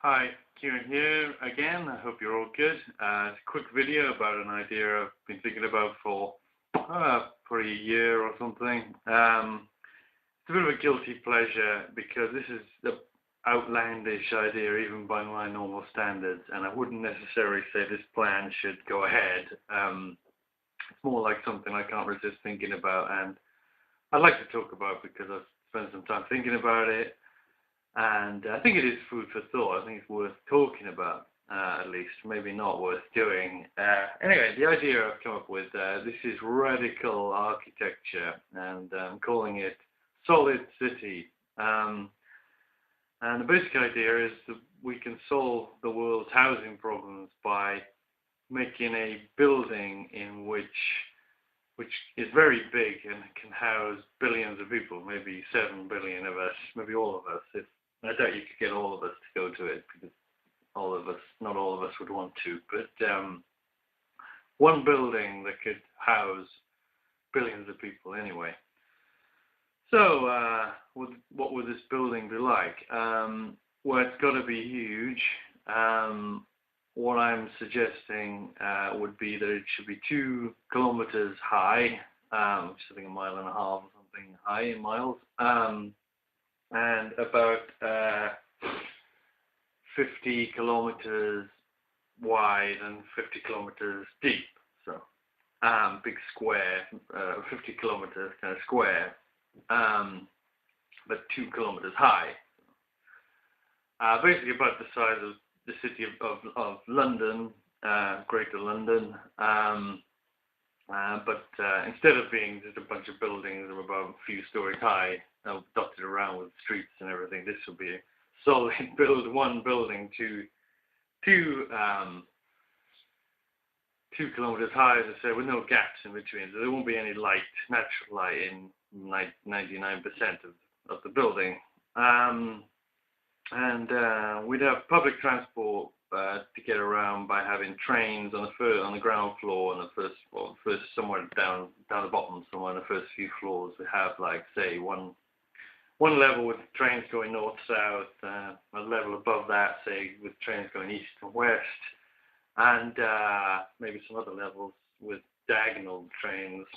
Hi, Kieran here again. I hope you're all good. It's a quick video about an idea I've been thinking about for probably a year or something. It's a bit of a guilty pleasure because this is the outlandish idea even by my normal standards, and I wouldn't necessarily say this plan should go ahead. It's more like something I can't resist thinking about, and I'd like to talk about because I've spent some time thinking about it. And I think it is food for thought. I think it's worth talking about, at least. Maybe not worth doing. Anyway, the idea I've come up with, this is radical architecture, and I'm calling it Solid City. And the basic idea is that we can solve the world's housing problems by making a building in which is very big and can house billions of people, maybe 7 billion of us, maybe all of us. I doubt you could get all of us to go to it because not all of us would want to, but one building that could house billions of people anyway. So what would this building be like? Well, it's got to be huge. What I'm suggesting would be that it should be 2 kilometers high, which is I think 1.5 miles or something high in miles. And about 50 kilometers wide and 50 kilometers deep. So, big square, 50 kilometers kind of square, but 2 kilometers high. Basically about the size of the city of London, Greater London. But instead of being just a bunch of buildings of about a few stories high, dotted around with streets and everything, this will be a solid one building, 2 kilometers high, as I say, with no gaps in between. So there won't be any light, natural light in 99% of the building. And we'd have public transport to get around by having trains on the ground floor, and the first somewhere down the bottom, somewhere on the first few floors. We have, like, say, one level with trains going north south, a level above that, say, with trains going east and west, and maybe some other levels with diagonal trains.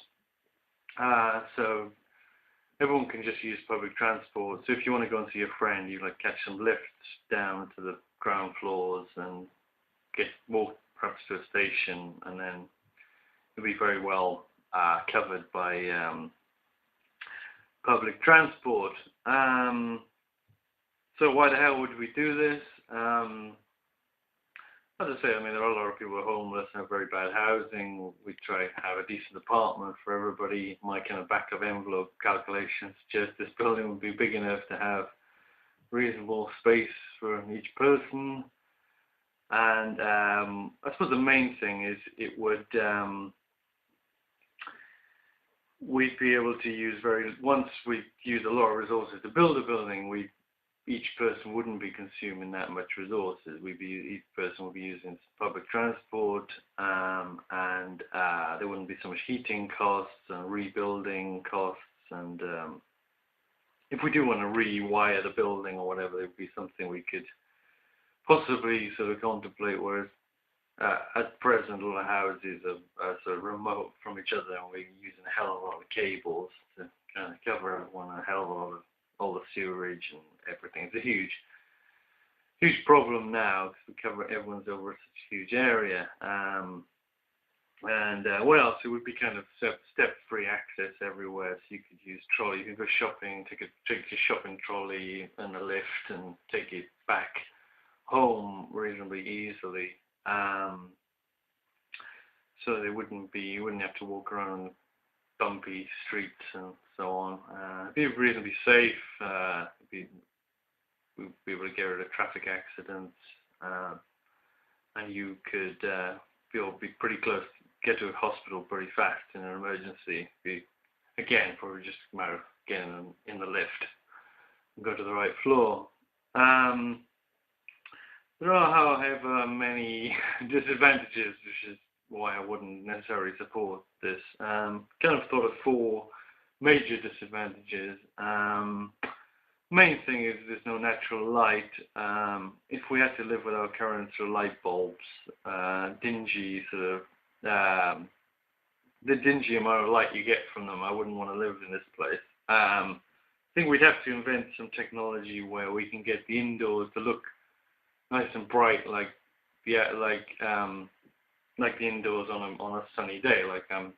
So everyone can just use public transport. So if you want to go and see a friend, you catch some lifts down to the ground floors and walk perhaps to a station, and then you'll be very well covered by public transport. So why the hell would we do this? As I say, there are a lot of people who are homeless and have very bad housing. We try to have a decent apartment for everybody. My kind of back of envelope calculations suggest this building would be big enough to have reasonable space for each person. And I suppose the main thing is we'd be able to use once we use a lot of resources to build a building, each person wouldn't be consuming that much resources. Each person would be using public transport, and there wouldn't be so much heating costs and rebuilding costs. And if we do want to rewire the building or whatever, it would be something we could possibly sort of contemplate. Whereas at present, all the houses are sort of remote from each other, and we're using a hell of a lot of cables to kind of cover everyone, a hell of a lot of all the sewerage and everything. It's a huge problem now because everyone's over such a huge area. And what else? It would be kind of step-free access everywhere. So you could use trolley. You could go shopping, take a shopping trolley and a lift, and take it back home reasonably easily. So you wouldn't have to walk around bumpy streets and so on. It'd be reasonably safe. We'd be able to get rid of traffic accidents, and you could be pretty close, get to a hospital pretty fast in an emergency. Again, probably just a matter of getting in the lift and go to the right floor. There are, however, many disadvantages, which is why I wouldn't necessarily support this. Kind of thought of 4 major disadvantages. Main thing is there's no natural light. If we had to live with our current sort of light bulbs, dingy sort of the dingy amount of light you get from them, I wouldn't want to live in this place. I think we'd have to invent some technology where we can get the indoors to look nice and bright, like the indoors on a sunny day, like I'm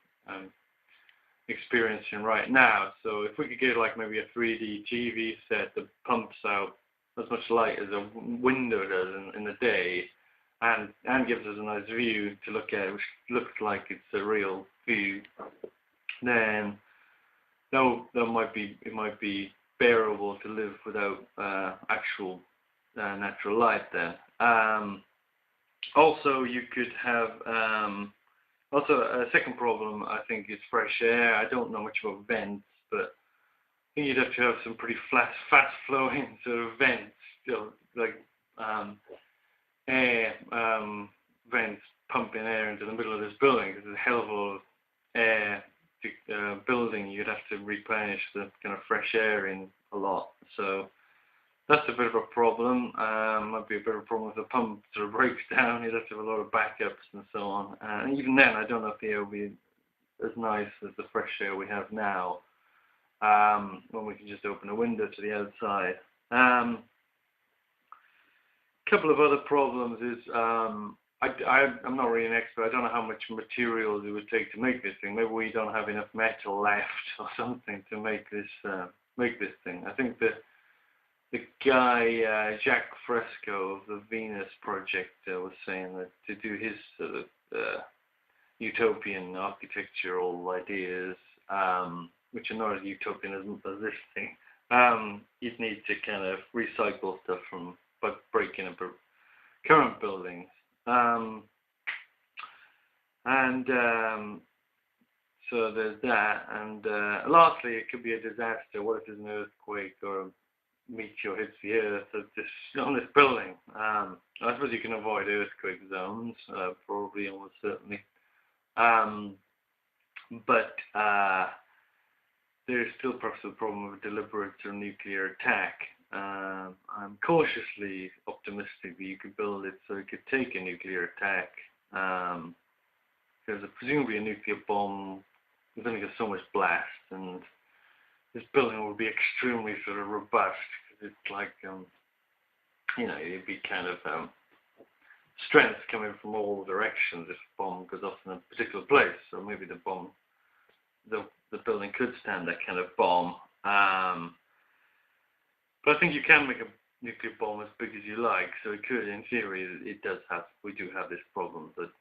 experiencing right now. So if we could get like maybe a 3D TV set that pumps out as much light as a window does in the day, and gives us a nice view to look at, which looks like it's a real view, then it might be bearable to live without actual natural light then. Also, you could have also a second problem, I think, is fresh air. I don't know much about vents, but I think you'd have to have some pretty fast-flowing sort of vents, like air vents pumping air into the middle of this building, because there's a hell of a lot of air building. You'd have to replenish the kind of fresh air in a lot. So that's a bit of a problem. Might be a bit of a problem if the pump sort of breaks down. You'd have to have a lot of backups and so on. And even then, I don't know if the air will be as nice as the fresh air we have now, when we can just open a window to the outside. Couple of other problems is I'm not really an expert. I don't know how much materials it would take to make this thing. Maybe we don't have enough metal left or something to make this thing. I think the guy Jacques Fresco of the Venus Project was saying that to do his sort of utopian architectural ideas, which are not as utopian as this thing, you'd need to kind of recycle stuff from breaking up current buildings. So there's that. And lastly, it could be a disaster. What if there's an earthquake or a meteor hits the earth on this building? I suppose you can avoid earthquake zones, probably, almost certainly. But there is still perhaps the problem of a deliberate or nuclear attack. I'm cautiously optimistic that you could build it so it could take a nuclear attack. Because presumably a nuclear bomb is only got so much blast, and this building would be extremely sort of robust. Cause it's like, it'd be kind of strength coming from all directions if a bomb goes off in a particular place. So maybe the building could stand that kind of bomb. But I think you can make a nuclear bomb as big as you like, so it could, in theory, we do have this problem that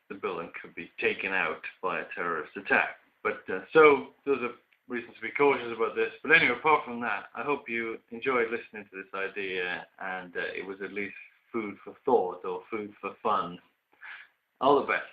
the building could be taken out by a terrorist attack. But so those are reasons to be cautious about this. But anyway, apart from that, I hope you enjoyed listening to this idea, and it was at least food for thought or food for fun. All the best.